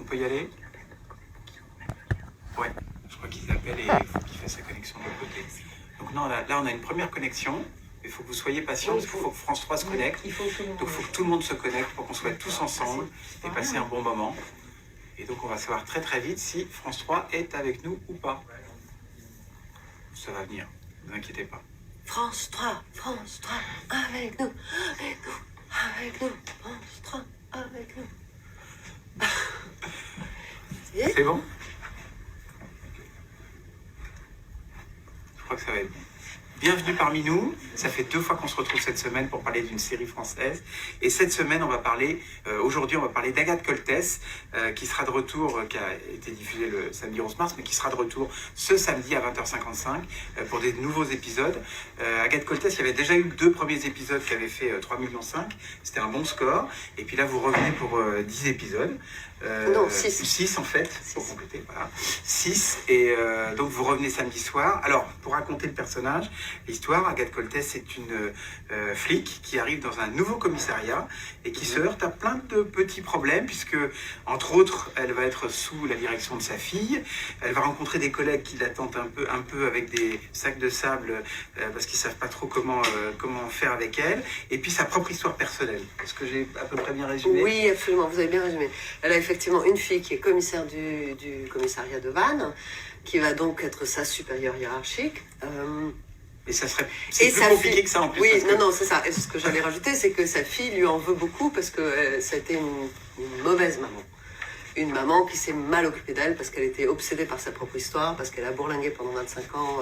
peut y aller? Ouais, je crois qu'il appelle et il faut qu'il fasse sa connexion de l'autre côté. Donc non, là, on a une première connexion. Il faut que vous soyez patients, parce qu'il faut que France 3 se connecte. Donc il faut que tout le monde se connecte pour qu'on soit tous ensemble et passer un bon moment. Et donc on va savoir très très vite si France 3 est avec nous ou pas. Ça va venir, ne vous inquiétez pas. France 3, avec nous, France 3, avec nous. C'est bon? Je crois que ça va être bon. Bienvenue parmi nous. Ça fait 2 fois qu'on se retrouve cette semaine pour parler d'une série française. Et cette semaine, on va parler, aujourd'hui, on va parler d'Agathe Coltès, qui sera de retour, qui a été diffusée le samedi 11 mars, mais qui sera de retour ce samedi à 20h55 pour des nouveaux épisodes. Agathe Coltès, il y avait déjà eu 2 premiers épisodes qui avaient fait 3,5 millions. C'était un bon score. Et puis là, vous revenez pour 10 épisodes. Non, 6. 6 en fait, pour compléter, voilà. 6, et donc vous revenez samedi soir. Alors, pour raconter le personnage, l'histoire, Agathe Coltès, c'est une flic qui arrive dans un nouveau commissariat et qui se heurte à plein de petits problèmes, puisque, entre autres, elle va être sous la direction de sa fille. Elle va rencontrer des collègues qui l'attendent un peu avec des sacs de sable, parce qu'ils ne savent pas trop comment faire avec elle. Et puis sa propre histoire personnelle. Est-ce que j'ai à peu près bien résumé? Oui, absolument, vous avez bien résumé. Elle a effectivement une fille qui est commissaire du commissariat de Vannes, qui va donc être sa supérieure hiérarchique. Et ça serait plus compliqué que ça en plus. Oui, non, c'est ça. Et ce que j'allais rajouter, c'est que sa fille lui en veut beaucoup parce que ça a été une mauvaise maman. Une maman qui s'est mal occupée d'elle parce qu'elle était obsédée par sa propre histoire, parce qu'elle a bourlingué pendant 25 ans,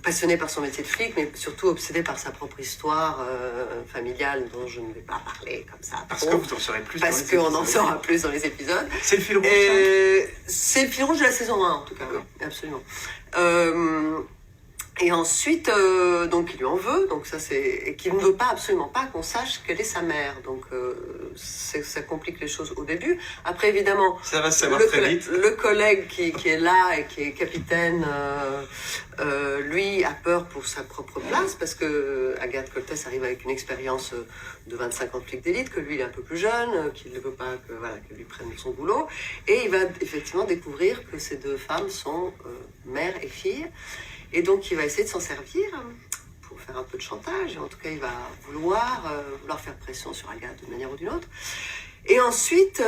passionnée par son métier de flic, mais surtout obsédée par sa propre histoire familiale dont je ne vais pas parler comme ça. Parce que vous en saurez plus parce qu'on en saura plus dans les épisodes. C'est le fil rouge. C'est le fil rouge de la saison 1 en tout cas, oui, absolument. Et ensuite, donc il lui en veut, donc ça et qu'il ne veut pas absolument pas qu'on sache quelle est sa mère. Donc ça complique les choses au début. Après évidemment, ça va se savoir très vite. Le collègue qui est là et qui est capitaine, lui a peur pour sa propre place parce que Agathe Coltès arrive avec une expérience de 25 ans de flic d'élite, que lui il est un peu plus jeune, qu'il ne veut pas que lui prenne son boulot, et il va effectivement découvrir que ces 2 femmes sont mère et fille. Et donc, il va essayer de s'en servir pour faire un peu de chantage. Et en tout cas, il va vouloir faire pression sur Agathe d'une manière ou d'une autre. Et ensuite...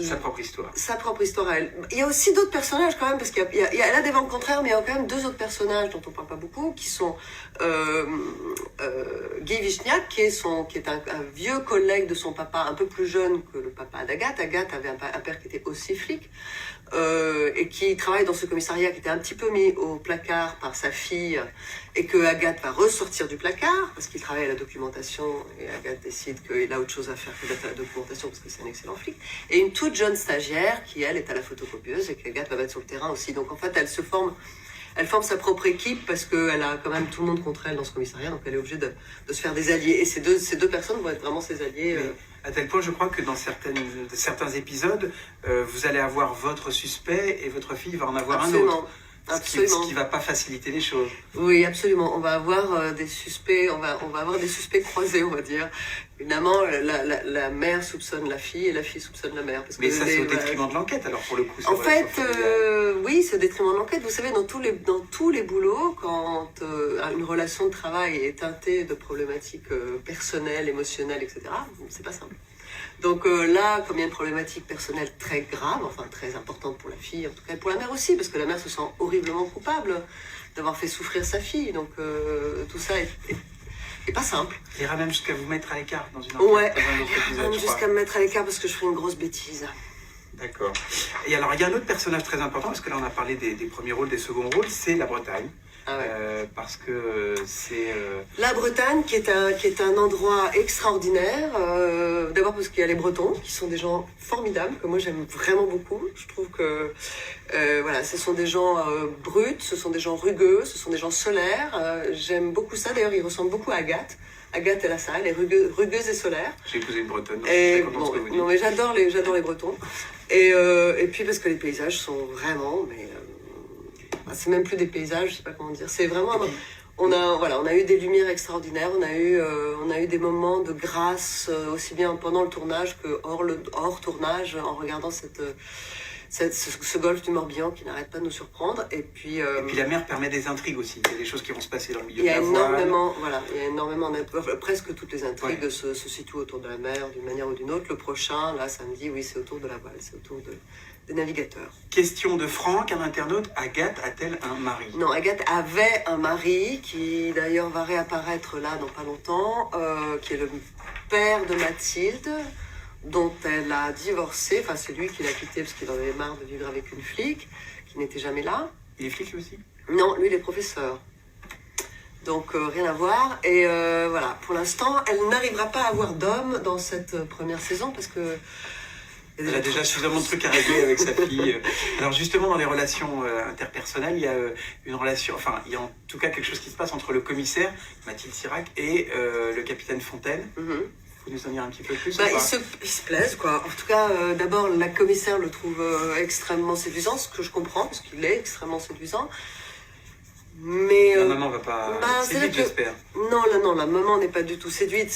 sa propre histoire. Sa propre histoire à elle. Il y a aussi d'autres personnages quand même, parce elle a des vents contraires, mais il y a quand même 2 autres personnages dont on ne parle pas beaucoup, qui sont Guy Vichniac, qui est un vieux collègue de son papa, un peu plus jeune que le papa d'Agathe. Agathe avait un père qui était aussi flic, et qui travaille dans ce commissariat, qui était un petit peu mis au placard par sa fille, et que Agathe va ressortir du placard, parce qu'il travaille à la documentation, et Agathe décide qu'il a autre chose à faire que d'être à la documentation, parce que c'est un excellent flic. Et une toute jeune stagiaire, qui elle est à la photocopieuse, et qu'Agathe va mettre sur le terrain aussi. Donc en fait, elle forme sa propre équipe, parce qu'elle a quand même tout le monde contre elle dans ce commissariat, donc elle est obligée de se faire des alliés. Et ces deux personnes vont être vraiment ses alliés. À tel point, je crois que dans certains épisodes, vous allez avoir votre suspect et votre fille va en avoir Absolument. un autre. Absolument. Ce qui ne va pas faciliter les choses. Oui, absolument. On va avoir des suspects, on va avoir des suspects croisés, on va dire. Évidemment, la mère soupçonne la fille et la fille soupçonne la mère. Mais ça, c'est au détriment de l'enquête, alors pour le coup. En fait, oui, c'est au détriment de l'enquête. Vous savez, dans tous les boulots, quand une relation de travail est teintée de problématiques personnelles, émotionnelles, etc., c'est pas simple. Donc là, comme il y a une problématique personnelle très grave, enfin très importante pour la fille, en tout cas pour la mère aussi, parce que la mère se sent horriblement coupable d'avoir fait souffrir sa fille. Donc tout ça est pas simple. Il ira même jusqu'à vous mettre à l'écart dans une enquête. Ouais, même jusqu'à me mettre à l'écart parce que je ferai une grosse bêtise. D'accord. Et alors, il y a un autre personnage très important, parce que là, on a parlé des premiers rôles, des seconds rôles, c'est la Bretagne. Ah ouais. Parce que c'est... La Bretagne, qui est un endroit extraordinaire. D'abord parce qu'il y a les Bretons, qui sont des gens formidables, que moi j'aime vraiment beaucoup. Je trouve que voilà, ce sont des gens bruts, ce sont des gens rugueux, ce sont des gens solaires. J'aime beaucoup ça. D'ailleurs, ils ressemblent beaucoup à Agathe. Agathe, elle a ça, elle est rugueuse et solaire. J'ai épousé une Bretonne, donc et, je suis très content de ce que vous dites. Non, mais j'adore les Bretons. Et puis parce que les paysages sont vraiment... c'est même plus des paysages, je sais pas comment dire. C'est vraiment... On a eu des lumières extraordinaires, on a eu des moments de grâce, aussi bien pendant le tournage que hors tournage, en regardant ce golfe du Morbihan qui n'arrête pas de nous surprendre. Et puis la mer permet des intrigues aussi. Il y a des choses qui vont se passer dans le milieu il y de a la voile. il y a énormément presque toutes les intrigues Ouais. se situent autour de la mer d'une manière ou d'une autre. Le prochain, là, samedi, oui, c'est autour de la voile, c'est autour des navigateurs. Question de Franck, un internaute. Agathe a-t-elle un mari? Non, Agathe avait un mari qui d'ailleurs va réapparaître là dans pas longtemps, qui est le père de Mathilde, dont elle a divorcé. Enfin, c'est lui qui l'a quitté parce qu'il en avait marre de vivre avec une flic qui n'était jamais là. Il est flic lui aussi? Non, lui, il est professeur. Donc, rien à voir. Et voilà, pour l'instant, elle n'arrivera pas à avoir d'homme dans cette première saison parce que... Elle a déjà suffisamment de trucs à régler avec sa fille. Alors justement, dans les relations interpersonnelles, il y a une relation, enfin, il y a en tout cas quelque chose qui se passe entre le commissaire, Mathilde Sirac, et le capitaine Fontaine. Mhm. Vous nous en dire un petit peu plus? Bah, ou pas ils se plaisent, quoi. En tout cas, d'abord, la commissaire le trouve extrêmement séduisant, ce que je comprends, parce qu'il est extrêmement séduisant. Mais... La maman va pas séduite, j'espère. Non, la maman n'est pas du tout séduite.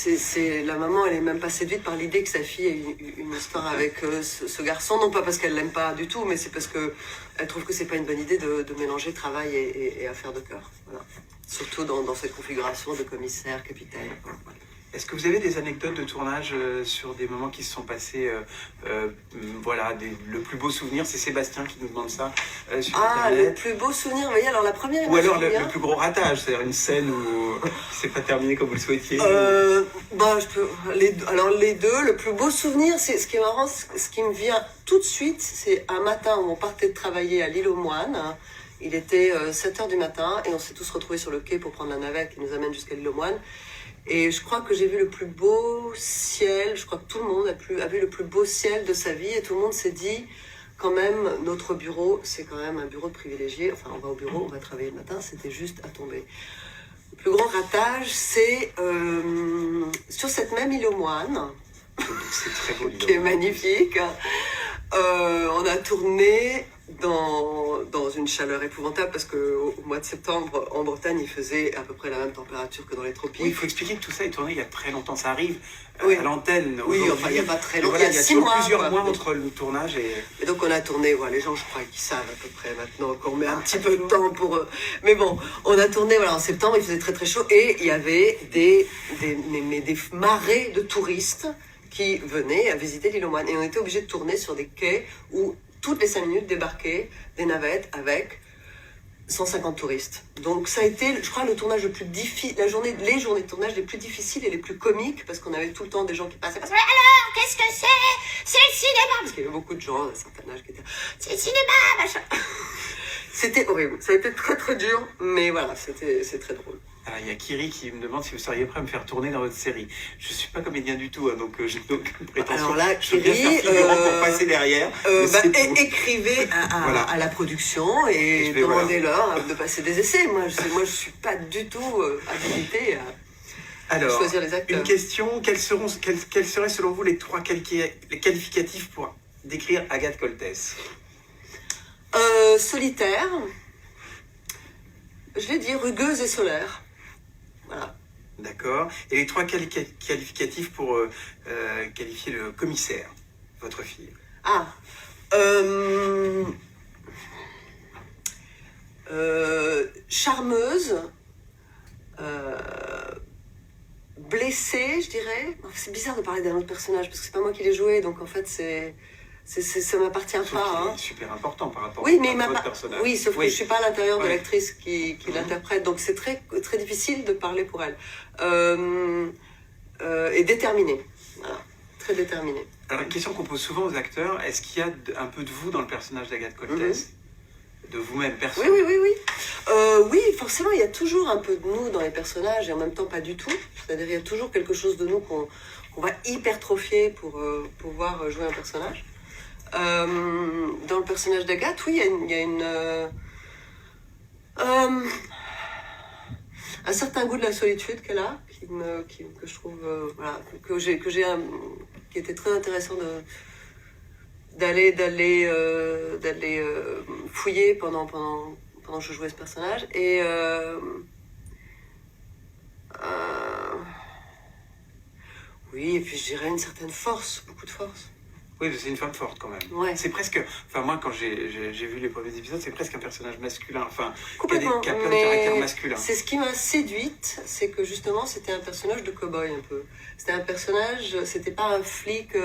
La maman, elle est même pas séduite par l'idée que sa fille ait une histoire avec ce garçon. Non pas parce qu'elle l'aime pas du tout, mais c'est parce que elle trouve que c'est pas une bonne idée de mélanger travail et affaires de cœur. Voilà. Surtout dans cette configuration de commissaire, capitaine. Voilà. Est-ce que vous avez des anecdotes de tournage sur des moments qui se sont passés voilà, le plus beau souvenir, c'est Sébastien qui nous demande ça sur Ah, le Internet. plus beau souvenir, vous voyez, alors la première... Ou alors le plus gros ratage, c'est-à-dire une scène où c'est pas terminé comme vous le souhaitiez. Alors les deux, le plus beau souvenir, c'est ce qui est marrant, ce qui me vient tout de suite, c'est un matin où on partait de travailler à l'île aux Moines. Il était 7h du matin et on s'est tous retrouvés sur le quai pour prendre la navette qui nous amène jusqu'à l'île aux Moines. Et je crois que j'ai vu le plus beau ciel, je crois que tout le monde a vu le plus beau ciel de sa vie et tout le monde s'est dit, quand même, notre bureau, c'est quand même un bureau de privilégié. Enfin, on va au bureau, on va travailler le matin, c'était juste à tomber. Le plus grand ratage, c'est sur cette même île aux Moines, C'est très beau, qui est magnifique. On a tourné dans une chaleur épouvantable parce qu'au mois de septembre, en Bretagne, il faisait à peu près la même température que dans les tropiques. Oui, il faut expliquer que tout ça est tourné il y a très longtemps. Ça arrive Oui. à l'antenne. Oui, aujourd'hui. enfin, il n'y a pas très Et longtemps. voilà, Il y a 6 toujours mois. plusieurs quoi. mois entre le tournage et... Et donc on a tourné, voilà, les gens je crois qu'ils savent à peu près maintenant qu'on met un petit peu de temps pour eux. Mais bon, on a tourné voilà, en septembre, il faisait très très chaud et il y avait des marées de touristes qui venaient à visiter l'île aux Moines. Et on était obligé de tourner sur des quais où toutes les 5 minutes débarquaient des navettes avec 150 touristes. Donc ça a été, je crois, le tournage le plus difficile, les journées de tournage les plus difficiles et les plus comiques parce qu'on avait tout le temps des gens qui passaient. Mais alors, qu'est-ce que c'est? C'est le cinéma! Parce qu'il y avait beaucoup de gens d'un certain âge qui étaient c'est le cinéma, machin! C'était horrible. Ça a été très très dur, mais voilà, c'est très drôle. Alors, il y a Kiri qui me demande si vous seriez prêt à me faire tourner dans votre série. Je ne suis pas comédien du tout, hein, donc je n'ai aucune prétention. Alors là, je veux bien Kiri, faire figurant pour passer derrière. mais c'est tout. Écrivez Voilà. à la production et Je vais, demandez-leur de passer des essais. Moi, je suis pas du tout habilitée à Alors, choisir les acteurs. une question, quels seraient selon vous les 3 qualificatifs pour décrire Agathe Coltès? Solitaire, je vais dire rugueuse et solaire. Voilà. D'accord. Et les 3 qualificatifs pour qualifier le commissaire, votre fille? Ah, charmeuse, blessée, je dirais. C'est bizarre de parler d'un autre personnage parce que c'est pas moi qui l'ai joué, donc en fait ça m'appartient Sauf pas. qu'il Hein. est super important par rapport Oui, mais à votre personnage. oui, sauf que je suis pas à l'intérieur de Oui. l'actrice qui l'interprète, donc c'est très très difficile de parler pour elle. Et déterminée, voilà, très déterminée. Alors, une question qu'on pose souvent aux acteurs, est-ce qu'il y a un peu de vous dans le personnage d'Agathe Coltès? De vous-même, perso? Oui. Oui, forcément, il y a toujours un peu de nous dans les personnages et en même temps pas du tout. C'est-à-dire il y a toujours quelque chose de nous qu'on va hypertrophier pour pouvoir jouer un personnage. Dans le personnage d'Agathe, oui, il y a un certain goût de la solitude qu'elle a, que je trouve, voilà, qui était très intéressant d'aller fouiller pendant que je jouais ce personnage. Et Oui, et puis je dirais une certaine force, beaucoup de force. Oui, c'est une femme forte quand même. Ouais. C'est presque. Enfin, moi, quand j'ai vu les premiers épisodes, c'est presque un personnage masculin. Enfin, Complètement. qui a plein de caractères masculins. C'est ce qui m'a séduite, c'est que justement, c'était un personnage de cow-boy un peu. C'était un personnage, c'était pas un flic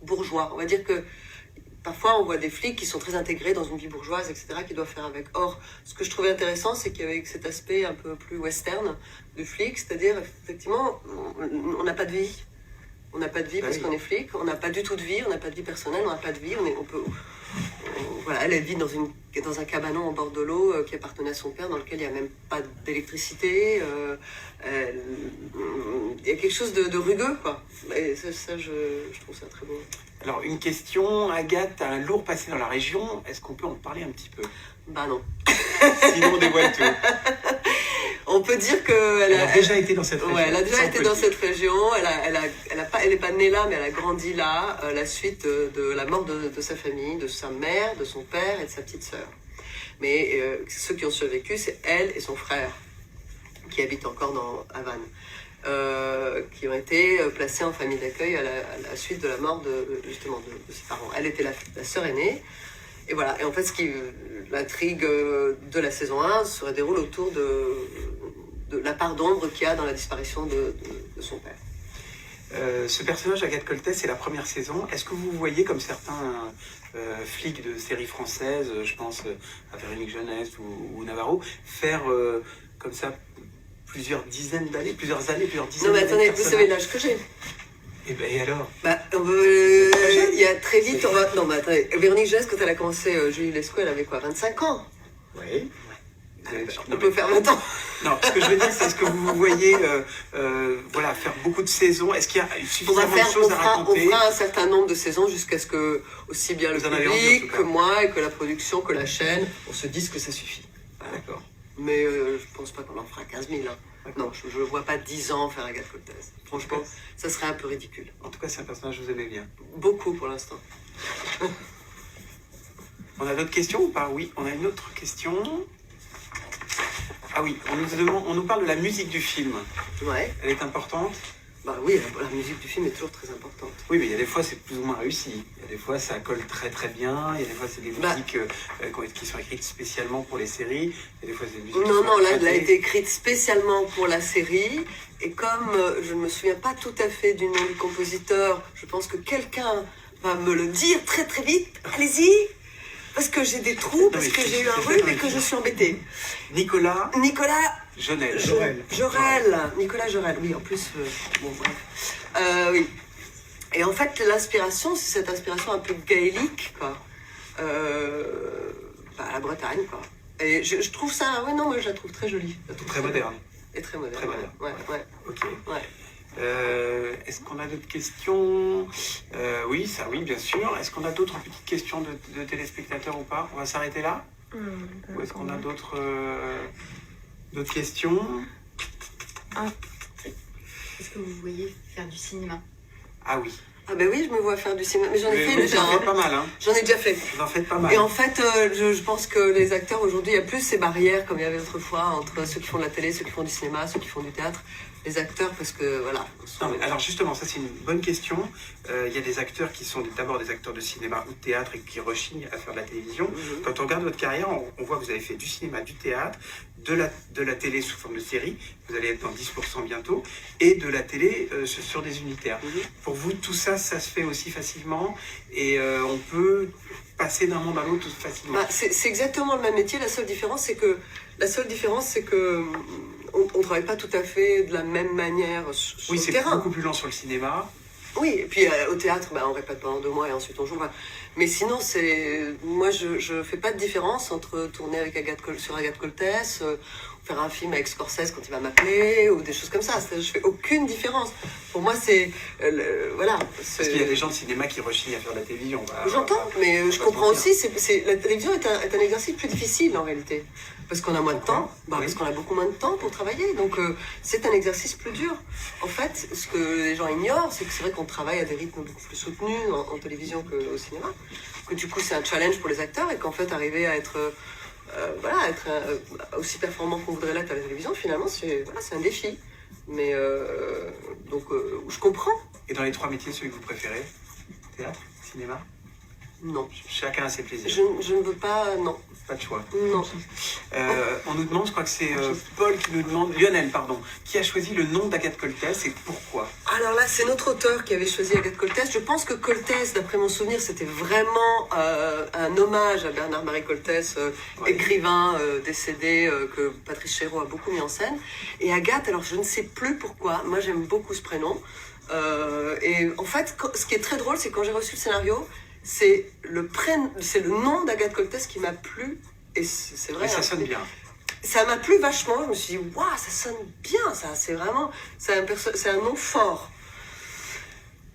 bourgeois. On va dire que parfois, on voit des flics qui sont très intégrés dans une vie bourgeoise, etc., qui doivent faire avec. Or, ce que je trouvais intéressant, c'est qu'il y avait cet aspect un peu plus western du flic, c'est-à-dire, effectivement, on n'a pas de vie. On n'a pas de vie parce qu'on est flic, on n'a pas du tout de vie, on n'a pas de vie personnelle, on n'a pas de vie, voilà, elle vit dans un cabanon en bord de l'eau qui appartenait à son père, dans lequel il n'y a même pas d'électricité. Il y a quelque chose de rugueux, quoi. Et ça je trouve ça très beau. Alors, une question, Agathe a un lourd passé dans la région, est-ce qu'on peut en parler un petit peu? Bah non. Sinon, on dévoile tout. On peut dire qu'elle a déjà été dans cette région. Ouais, elle a déjà été dans cette région. Elle n'est pas née là, mais elle a grandi là, à la suite de la mort de sa famille, de sa mère, de son père et de sa petite sœur. Mais ceux qui ont survécu, c'est elle et son frère, qui habitent encore dans Havane, qui ont été placés en famille d'accueil à la suite de la mort de ses parents. Elle était la sœur aînée. Et voilà, et en fait, l'intrigue de la saison 1 se déroule autour de la part d'ombre qu'il y a dans la disparition de son père. Ce personnage, Agathe Coltès, c'est la première saison. Est-ce que vous voyez, comme certains flics de séries françaises, je pense à Véronique Jeunesse ou Navarro, faire comme ça plusieurs dizaines d'années, plusieurs dizaines d'années? Non mais attendez, vous savez l'âge que j'ai. Et alors? Il y a très vite, non mais attendez, Véronique Jeunesse, quand elle a commencé Julie Lescaut, elle avait quoi, 25 ans? Oui. On peut faire 20 ans. Non, ce que je veux dire, c'est est-ce que vous voyez voilà, faire beaucoup de saisons? Est-ce qu'il y a suffisamment de choses à raconter? On fera un certain nombre de saisons jusqu'à ce que, aussi bien le public que moi et que la production, que la chaîne, on se dise que ça suffit. Voilà. D'accord. Mais je pense pas qu'on en fera 15 000. Hein. Non, je ne vois pas 10 ans faire Agathe Coltès. Franchement, ça serait un peu ridicule. En tout cas, c'est un personnage que vous aimez bien. Beaucoup pour l'instant. On a d'autres questions ou pas? Oui, on a une autre question. Ah oui, on nous parle de la musique du film. Ouais. Elle est importante? Bah oui, la musique du film est toujours très importante. Oui, mais il y a des fois c'est plus ou moins réussi. Il y a des fois ça colle très très bien. Il y a des fois c'est des musiques qui sont écrites spécialement pour les séries. Il y a des fois c'est des musiques. Non, là, elle a été écrite spécialement pour la série. Et comme je ne me souviens pas tout à fait du nom du compositeur, je pense que quelqu'un va me le dire très très vite. Allez-y! Parce que j'ai des trous, parce que j'ai eu un rhume et que je suis embêtée. Nicolas Jorel. Nicolas Jorel, oui, en plus, bon, bref. Oui. Et en fait, l'inspiration, c'est cette inspiration un peu gaélique, quoi. La Bretagne, quoi. Et je trouve ça, ouais, non, moi, je la trouve très jolie. Très moderne. Et très moderne. Très moderne. Ouais. Ok. Ouais. Est-ce qu'on a d'autres questions? Oui, bien sûr. Est-ce qu'on a d'autres petites questions de téléspectateurs ou pas? On va s'arrêter là? Ou est-ce qu'on a d'autres questions? Est-ce que vous voyez faire du cinéma? Ah oui. Ah ben oui, je me vois faire du cinéma, mais j'en ai fait déjà. J'en fais pas mal, hein. J'en ai déjà fait. Vous en faites pas mal. Et en fait, je pense que les acteurs aujourd'hui, il y a plus ces barrières comme il y avait autrefois entre ceux qui font de la télé, ceux qui font du cinéma, ceux qui font du théâtre. Les acteurs, parce que voilà. Non, mais alors justement, ça c'est une bonne question. Il y a des acteurs qui sont d'abord des acteurs de cinéma ou de théâtre et qui rechignent à faire de la télévision. Quand on regarde votre carrière, on voit que vous avez fait du cinéma, du théâtre, de la télé sous forme de série, vous allez être dans 10% bientôt, et de la télé sur des unitaires. Pour vous, tout ça, ça se fait aussi facilement et on peut passer d'un monde à l'autre facilement. C'est exactement le même métier, la seule différence c'est que on ne travaille pas tout à fait de la même manière sur le terrain. Oui, c'est beaucoup plus lent sur le cinéma. Oui, et puis au théâtre, on répète pendant 2 mois et ensuite on joue. Mais sinon, moi, je ne fais pas de différence entre tourner avec sur Agathe Coltès, faire un film avec Scorsese quand il va m'appeler, ou des choses comme ça. Je ne fais aucune différence. Pour moi, c'est... voilà. Parce qu'il y a des gens de cinéma qui rechignent à faire de la télévision. J'entends, mais je comprends aussi. La télévision est un exercice plus difficile, en réalité. Parce qu'on a moins de temps, parce qu'on a beaucoup moins de temps pour travailler. Donc, c'est un exercice plus dur. En fait, ce que les gens ignorent, c'est que c'est vrai qu'on travaille à des rythmes beaucoup plus soutenus en télévision qu'au cinéma. Que du coup, c'est un challenge pour les acteurs et qu'en fait, arriver à être aussi performant qu'on voudrait l'être à la télévision, finalement, c'est un défi. Mais donc, je comprends. dans les 3 métiers, celui que vous préférez? Théâtre, cinéma? Non. Chacun a ses plaisirs. Je ne veux pas, non. Pas de choix. Non. On nous demande, je crois que c'est Paul qui nous demande, Lionel, pardon, qui a choisi le nom d'Agathe Coltès et pourquoi? Alors là, c'est notre auteur qui avait choisi Agathe Coltès. Je pense que Coltès, d'après mon souvenir, c'était vraiment un hommage à Bernard-Marie Coltès, Ouais. écrivain décédé, que Patrice Chéreau a beaucoup mis en scène. Et Agathe, alors je ne sais plus pourquoi, moi j'aime beaucoup ce prénom. Et en fait, ce qui est très drôle, c'est quand j'ai reçu le scénario, c'est le nom d'Agathe Coltès qui m'a plu. Et c'est vrai. Et ça hein, sonne bien. Ça m'a plu vachement. Je me suis dit, waouh, ça sonne bien, ça. C'est vraiment. C'est un nom fort.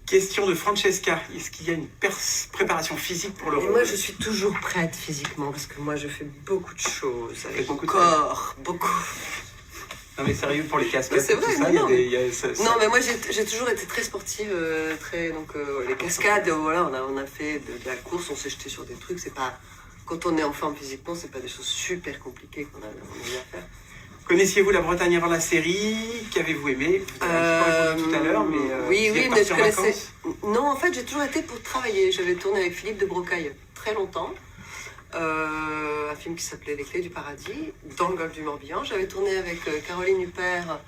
Question de Francesca. Est-ce qu'il y a une préparation physique pour le Et rôle? moi, je suis toujours prête physiquement parce que moi, je fais beaucoup de choses avec mon beaucoup de corps. Beaucoup. Non mais sérieux, pour les casquettes, Mais c'est vrai, tout ça, non, il y a ça- Non, mais moi, j'ai toujours été très sportive. Les cascades, voilà, on a fait de la course, on s'est jeté sur des trucs. C'est pas. Quand on est en forme physiquement, c'est pas des choses super compliquées qu'on a eu à faire. Connaissiez-vous la Bretagne avant la série? Qu'avez-vous aimé? Vous avez un petit peu répondu tout à l'heure, mais oui, vous êtes mais parti je en connaissais. vacances? Non, en fait, j'ai toujours été pour travailler. J'avais tourné avec Philippe de Brocaille très longtemps. Un film qui s'appelait Les Clés du Paradis, dans le golfe du Morbihan. J'avais tourné avec Caroline Huppert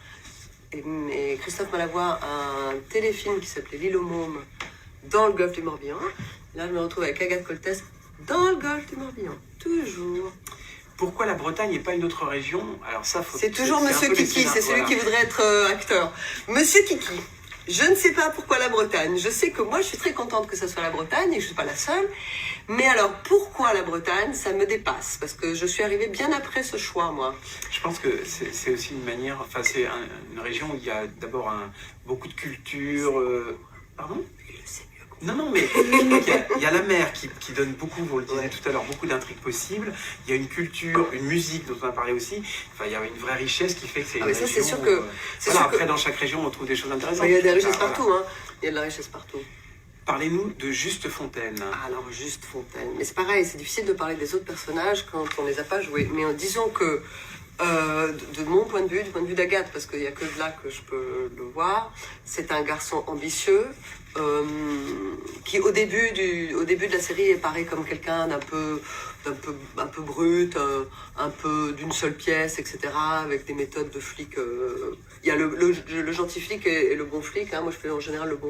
et Christophe Malavoie un téléfilm qui s'appelait L'île aux mômes, dans le golfe du Morbihan. Là, je me retrouve avec Agathe Coltès dans le golfe du Morbihan. Toujours. Pourquoi la Bretagne et pas une autre région? Alors ça, C'est toujours un Monsieur peu les Kiki, scénars, c'est celui voilà. qui voudrait être acteur. Monsieur Kiki, je ne sais pas pourquoi la Bretagne. Je sais que moi, je suis très contente que ça soit la Bretagne et je ne suis pas la seule. Mais alors, pourquoi la Bretagne? Ça me dépasse. Parce que je suis arrivée bien après ce choix, moi. Je pense que c'est aussi une manière, enfin c'est une région où il y a d'abord beaucoup de culture. Pardon? Il le sait mieux. Non, mais il y a la mer qui donne beaucoup, vous le disiez Ouais. tout à l'heure, beaucoup d'intrigues possibles. Il y a une culture, une musique dont on a parlé aussi. Enfin, il y a une vraie richesse qui fait que c'est Ah, une mais ça, c'est région. sûr que- c'est voilà, sûr que- après, dans chaque région, on trouve des choses intéressantes. Il y a des richesses Voilà. partout, hein. Il y a de la richesse partout. Parlez-nous de Juste Fontaine. Alors, Juste Fontaine. Mais c'est pareil, c'est difficile de parler des autres personnages quand on les a pas joués. Mais disons que, de mon point de vue, du point de vue d'Agathe, parce qu'il n'y a que de là que je peux le voir, c'est un garçon ambitieux, qui au début de la série apparaît comme quelqu'un d'un peu brut, un peu d'une seule pièce, etc., avec des méthodes de flic. Il y a le gentil flic et le bon flic. Hein. Moi, je fais en général le bon